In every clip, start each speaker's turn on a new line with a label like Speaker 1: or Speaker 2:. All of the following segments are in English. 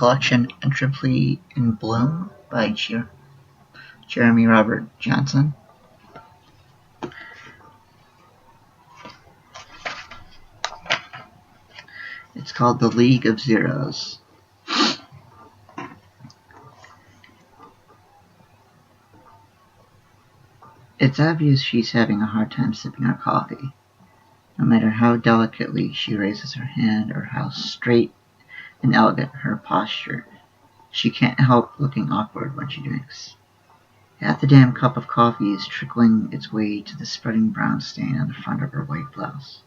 Speaker 1: collection Entropy In Bloom by Jeremy Robert Johnson. It's called The League of Zeros. It's obvious she's having a hard time sipping her coffee. No matter how delicately she raises her hand or how straight and elegant her posture, she can't help looking awkward when she drinks. Half the damn cup of coffee is trickling its way to the spreading brown stain on the front of her white blouse.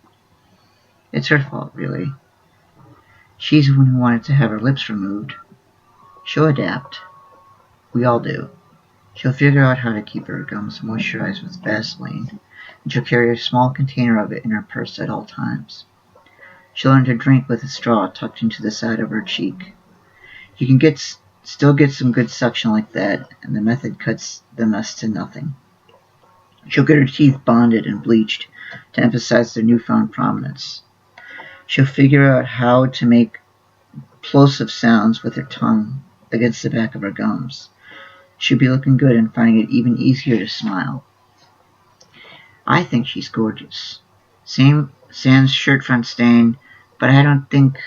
Speaker 1: It's her fault, really. She's the one who wanted to have her lips removed. She'll adapt. We all do. She'll figure out how to keep her gums moisturized with Vaseline, and she'll carry a small container of it in her purse at all times. She'll learn to drink with a straw tucked into the side of her cheek. You can still get some good suction like that, and the method cuts the mess to nothing. She'll get her teeth bonded and bleached to emphasize their newfound prominence. She'll figure out how to make plosive sounds with her tongue against the back of her gums. She'll be looking good and finding it even easier to smile. I think she's gorgeous. Sans shirt front stain, but I don't think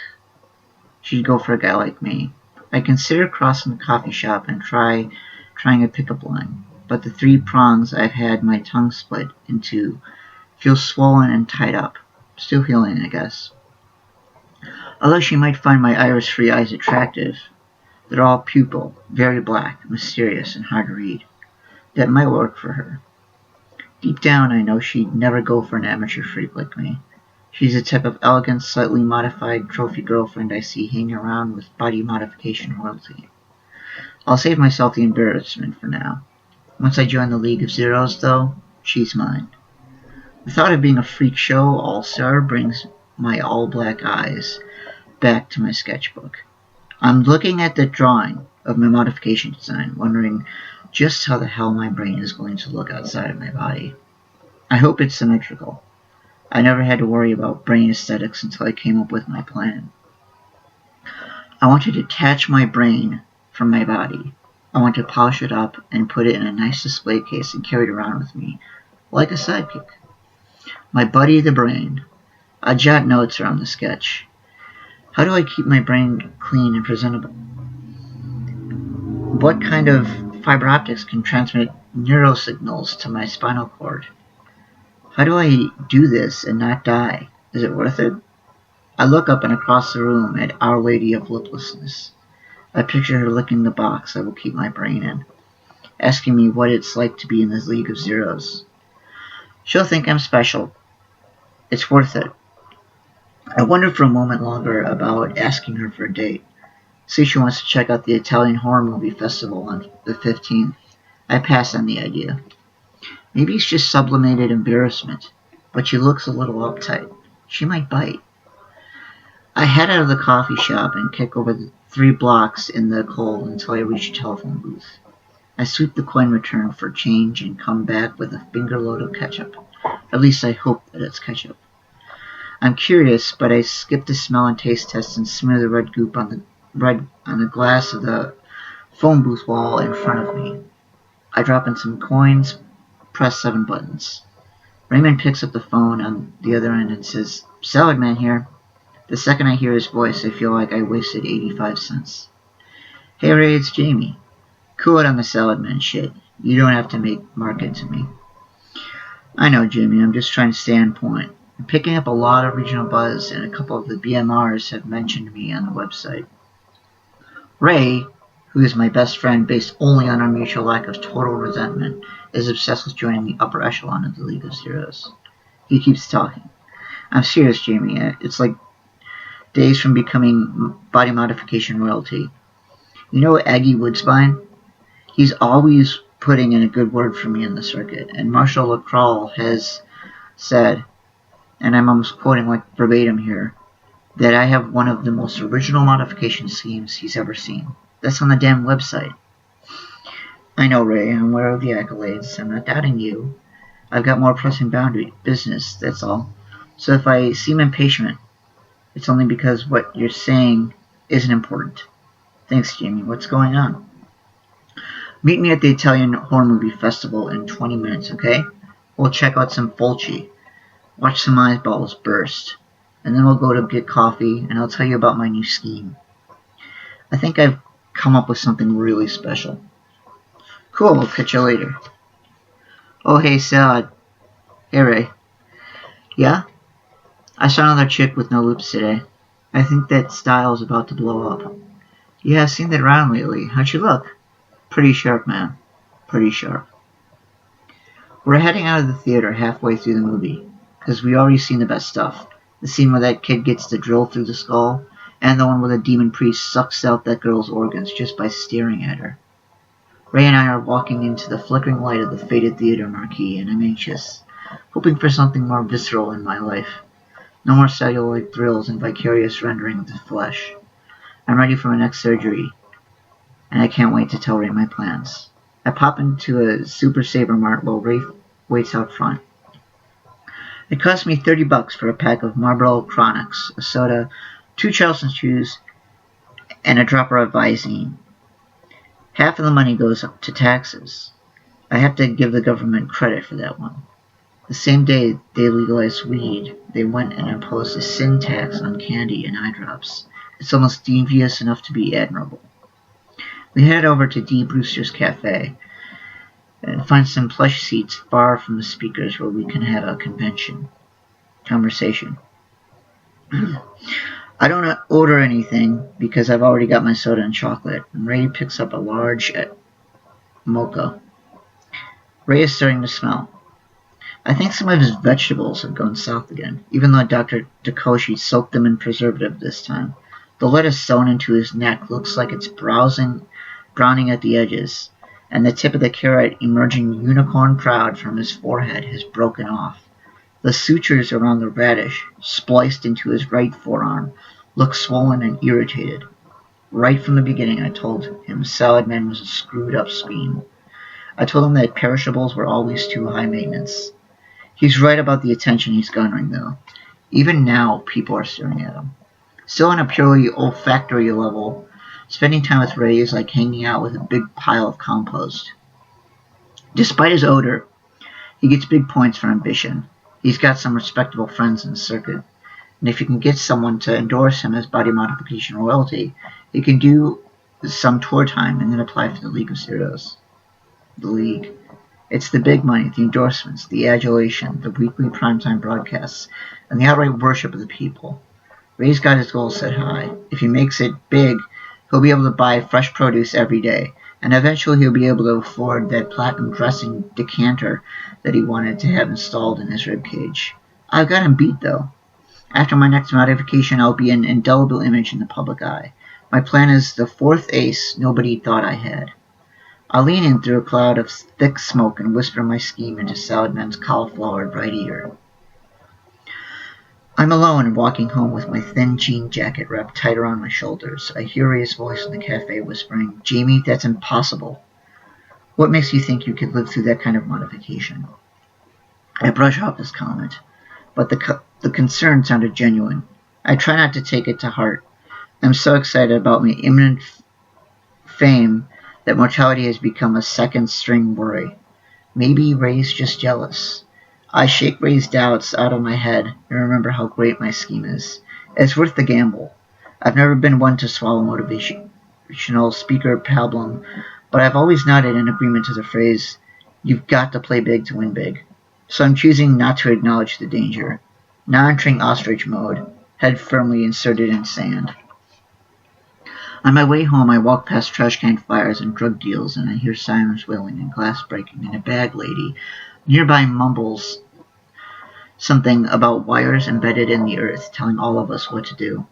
Speaker 1: she'd go for a guy like me. I consider crossing the coffee shop and trying a pickup line, but the 3 prongs I've had my tongue split into feel swollen and tied up. Still healing, I guess. Although she might find my iris-free eyes attractive, they're all pupil, very black, mysterious, and hard to read. That might work for her. Deep down, I know she'd never go for an amateur freak like me. She's the type of elegant, slightly modified trophy girlfriend I see hanging around with body modification royalty. I'll save myself the embarrassment for now. Once I join the League of Zeros, though, she's mine. The thought of being a freak show all-star brings my all-black eyes back to my sketchbook. I'm looking at the drawing of my modification design, wondering just how the hell my brain is going to look outside of my body. I hope it's symmetrical. I never had to worry about brain aesthetics until I came up with my plan. I want to detach my brain from my body. I want to polish it up and put it in a nice display case and carry it around with me, like a sidekick. My buddy the brain. I jot notes around the sketch. How do I keep my brain clean and presentable? What kind of fiber optics can transmit neurosignals to my spinal cord? How do I do this and not die? Is it worth it? I look up and across the room at Our Lady of Liplessness. I picture her licking the box I will keep my brain in, asking me what it's like to be in this League of Zeros. She'll think I'm special. It's worth it. I wonder for a moment longer about asking her for a date. See if she wants to check out the Italian Horror Movie Festival on the 15th. I pass on the idea. Maybe it's just sublimated embarrassment, but she looks a little uptight. She might bite. I head out of the coffee shop and kick over the 3 blocks in the cold until I reach a telephone booth. I sweep the coin return for change and come back with a finger load of ketchup. At least I hope that it's ketchup. I'm curious, but I skip the smell and taste test and smear the red goop on the glass of the phone booth wall in front of me. I drop in some coins, press 7 buttons. Raymond picks up the phone on the other end and says, "Salad man here." The second I hear his voice, I feel like I wasted 85 cents. "Hey Ray, it's Jamie. Cool it on the salad man shit. You don't have to market to me." "I know, Jamie. I'm just trying to stay on point. I'm picking up a lot of regional buzz, and a couple of the BMRs have mentioned me on the website. Ray, who is my best friend based only on our mutual lack of total resentment, is obsessed with joining the upper echelon of the League of Zeros." He keeps talking. "I'm serious, Jamie. It's like days from becoming body modification royalty. You know Aggie Woodspine? He's always putting in a good word for me in the circuit, and Marshall LaCrawl has said, and I'm almost quoting like verbatim here, that I have one of the most original modification schemes he's ever seen. That's on the damn website." "I know, Ray. I'm aware of the accolades. I'm not doubting you. I've got more pressing business, that's all. So if I seem impatient, it's only because what you're saying isn't important. Thanks, Jamie. What's going on? Meet me at the Italian Horror Movie Festival in 20 minutes, okay? We'll check out some Fulci, watch some eyeballs burst, and then we'll go to get coffee, and I'll tell you about my new scheme. I think I've come up with something really special. Cool, we'll catch you later. Oh, hey, Salad. Hey, Ray. Yeah? I saw another chick with no loops today. I think that style is about to blow up. Yeah, I've seen that around lately. How'd she look? Pretty sharp, man. Pretty sharp. We're heading out of the theater halfway through the movie, because we already seen the best stuff. The scene where that kid gets the drill through the skull, and the one where the demon priest sucks out that girl's organs just by staring at her. Ray and I are walking into the flickering light of the faded theater marquee, and I'm anxious, hoping for something more visceral in my life. No more celluloid thrills and vicarious rendering of the flesh. I'm ready for my next surgery, and I can't wait to tell Ray my plans. I pop into a Super Saver Mart while Ray waits out front. It cost me $30 for a pack of Marlboro Chronics, a soda, 2 Charleston chews, and a dropper of Visine. Half of the money goes up to taxes. I have to give the government credit for that one. The same day they legalized weed, they went and imposed a sin tax on candy and eye drops. It's almost devious enough to be admirable. We head over to D. Brewster's Cafe and find some plush seats far from the speakers where we can have a conversation. I don't order anything because I've already got my soda and chocolate, and Ray picks up a large mocha. Ray is starting to smell. I think some of his vegetables have gone south again, even though Dr. Takoshi soaked them in preservative this time. The lettuce sewn into his neck looks like it's browning at the edges, and the tip of the carrot, emerging unicorn proud from his forehead, has broken off. The sutures around the radish, spliced into his right forearm, look swollen and irritated. Right from the beginning, I told him Salad Man was a screwed-up scheme. I told him that perishables were always too high maintenance. He's right about the attention he's garnering, though. Even now, people are staring at him. Still on a purely olfactory level, spending time with Ray is like hanging out with a big pile of compost. Despite his odor, he gets big points for ambition. He's got some respectable friends in the circuit, and if you can get someone to endorse him as body modification royalty, he can do some tour time and then apply for the League of Zeros. The League. It's the big money, the endorsements, the adulation, the weekly primetime broadcasts, and the outright worship of the people. Ray's got his goals set high. If he makes it big, he'll be able to buy fresh produce every day, and eventually he'll be able to afford that platinum dressing decanter that he wanted to have installed in his ribcage. I've got him beat, though. After my next modification, I'll be an indelible image in the public eye. My plan is the fourth ace nobody thought I had. I'll lean in through a cloud of thick smoke and whisper my scheme into Salad Man's cauliflowered right ear. I'm alone and walking home with my thin jean jacket wrapped tight around my shoulders. I hear Ray's voice in the cafe whispering, "Jamie, that's impossible. What makes you think you could live through that kind of modification?" I brush off his comment, but the concern sounded genuine. I try not to take it to heart. I'm so excited about my imminent fame that mortality has become a second-string worry. Maybe Ray's just jealous. I shake Ray's doubts out of my head and remember how great my scheme is. It's worth the gamble. I've never been one to swallow motivational speaker pablum, but I've always nodded in agreement to the phrase, "You've got to play big to win big." So I'm choosing not to acknowledge the danger. Now entering ostrich mode, head firmly inserted in sand. On my way home, I walk past trash can fires and drug deals, and I hear sirens wailing and glass breaking, and a bag lady nearby mumbles something about wires embedded in the earth, telling all of us what to do.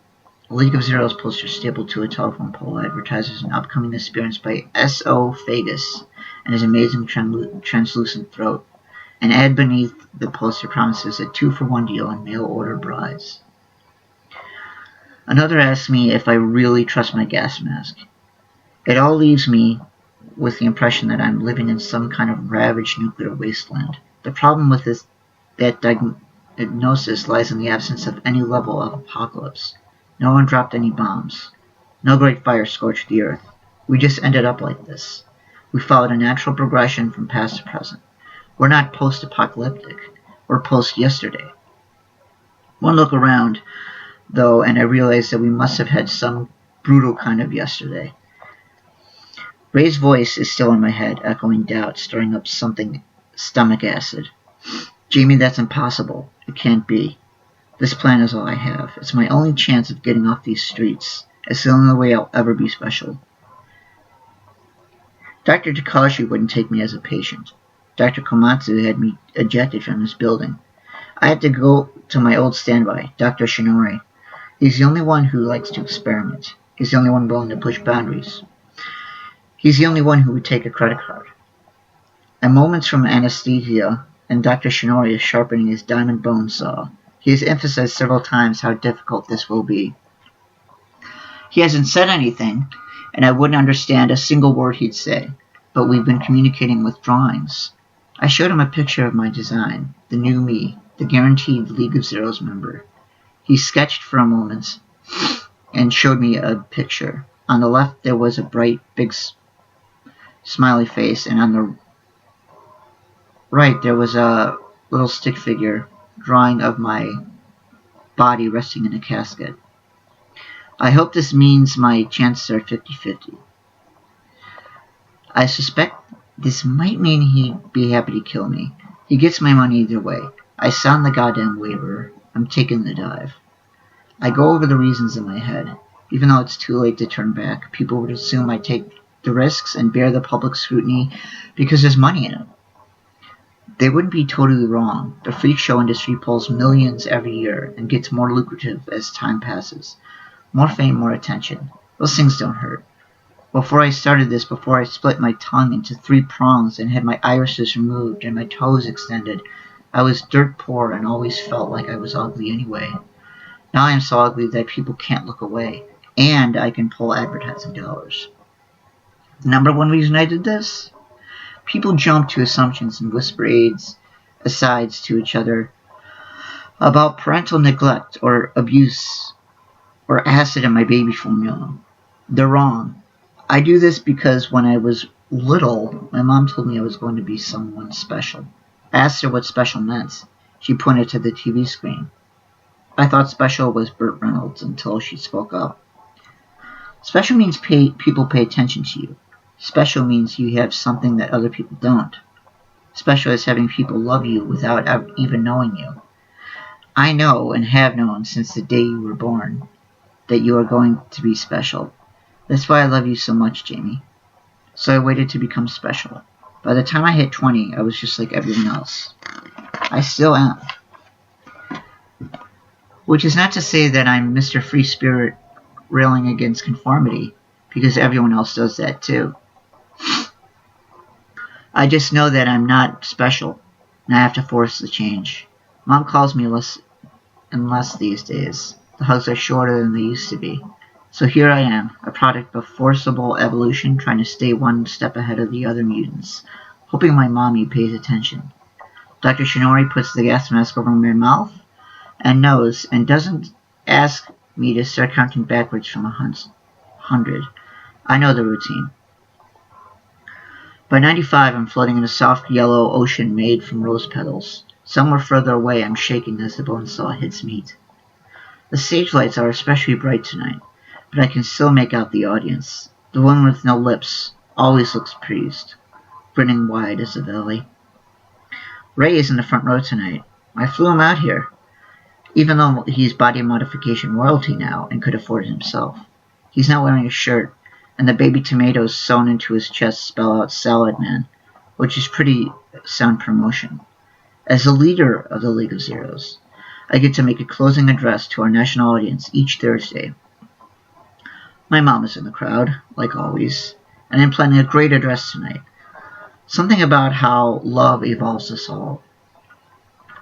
Speaker 1: A League of Zeros poster stapled to a telephone pole advertises an upcoming appearance by S.O. Fagus and his amazing translucent throat. An ad beneath the poster promises a 2-for-1 deal on mail-order brides. Another asks me if I really trust my gas mask. It all leaves me with the impression that I'm living in some kind of ravaged nuclear wasteland. The problem with that diagnosis lies in the absence of any level of apocalypse. No one dropped any bombs. No great fire scorched the earth. We just ended up like this. We followed a natural progression from past to present. We're not post-apocalyptic. We're post-yesterday. One look around, though, and I realized that we must have had some brutal kind of yesterday. Ray's voice is still in my head, echoing doubt, stirring up something stomach acid. Jamie, that's impossible. It can't be. This plan is all I have. It's my only chance of getting off these streets. It's the only way I'll ever be special. Dr. Takashi wouldn't take me as a patient. Dr. Komatsu had me ejected from his building. I had to go to my old standby, Dr. Shinori. He's the only one who likes to experiment. He's the only one willing to push boundaries. He's the only one who would take a credit card. I'm moments from anesthesia, and Dr. Shinori is sharpening his diamond bone saw. He has emphasized several times how difficult this will be. He hasn't said anything, and I wouldn't understand a single word he'd say, but we've been communicating with drawings. I showed him a picture of my design, the new me, the guaranteed League of Zeros member. He sketched for a moment and showed me a picture. On the left there was a bright, big smiley face, and on the right there was a little stick figure drawing of my body resting in a casket. I hope this means my chances are 50-50. I suspect this might mean he'd be happy to kill me. He gets my money either way. I signed the goddamn waiver. I'm taking the dive. I go over the reasons in my head. Even though it's too late to turn back, people would assume I take the risks and bear the public scrutiny because there's money in it. They wouldn't be totally wrong. The freak show industry pulls millions every year and gets more lucrative as time passes. More fame, more attention. Those things don't hurt. Before I started this, before I split my tongue into 3 prongs and had my irises removed and my toes extended, I was dirt poor and always felt like I was ugly anyway. Now I am so ugly that people can't look away, and I can pull advertising dollars. The number one reason I did this? People jump to assumptions and whisper asides to each other about parental neglect or abuse or acid in my baby formula. They're wrong. I do this because when I was little, my mom told me I was going to be someone special. I asked her what special meant. She pointed to the TV screen. I thought special was Burt Reynolds until she spoke up. Special means people pay attention to you. Special means you have something that other people don't. Special is having people love you without even knowing you. I know and have known since the day you were born that you are going to be special. That's why I love you so much, Jamie. So I waited to become special. By the time I hit 20, I was just like everyone else. I still am. Which is not to say that I'm Mr. Free Spirit railing against conformity, because everyone else does that too. I just know that I'm not special, and I have to force the change. Mom calls me less and less these days. The hugs are shorter than they used to be. So here I am, a product of forcible evolution, trying to stay one step ahead of the other mutants, hoping my mommy pays attention. Dr. Shinori puts the gas mask over my mouth and nose and doesn't ask me to start counting backwards from 100. I know the routine. By 95, I'm floating in a soft yellow ocean made from rose petals. Somewhere further away, I'm shaking as the bone saw hits meat. The stage lights are especially bright tonight, but I can still make out the audience. The one with no lips always looks pleased, grinning wide as a valley. Ray is in the front row tonight. I flew him out here, even though he's body modification royalty now and could afford it himself. He's not wearing a shirt, and the baby tomatoes sewn into his chest spell out Salad Man, which is pretty sound promotion. As the leader of the League of Zeros, I get to make a closing address to our national audience each Thursday. My mom is in the crowd, like always, and I'm planning a great address tonight. Something about how love evolves us all.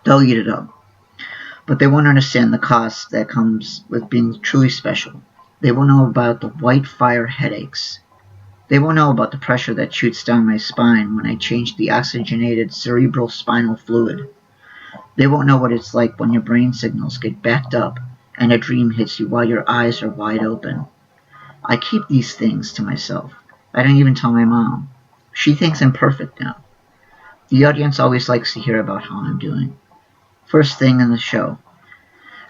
Speaker 1: They'll eat it up, but they won't understand the cost that comes with being truly special. They won't know about the white fire headaches. They won't know about the pressure that shoots down my spine when I change the oxygenated cerebral spinal fluid. They won't know what it's like when your brain signals get backed up and a dream hits you while your eyes are wide open. I keep these things to myself. I don't even tell my mom. She thinks I'm perfect now. The audience always likes to hear about how I'm doing. First thing in the show,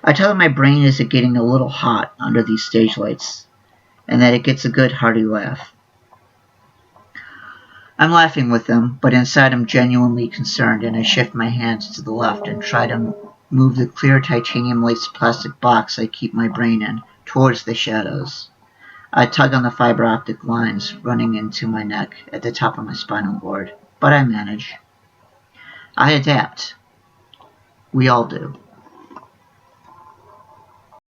Speaker 1: I tell them my brain is getting a little hot under these stage lights, and that it gets a good hearty laugh. I'm laughing with them, but inside I'm genuinely concerned, and I shift my hands to the left and try to move the clear titanium laced plastic box I keep my brain in towards the shadows. I tug on the fiber optic lines running into my neck at the top of my spinal cord, but I manage. I adapt. We all do.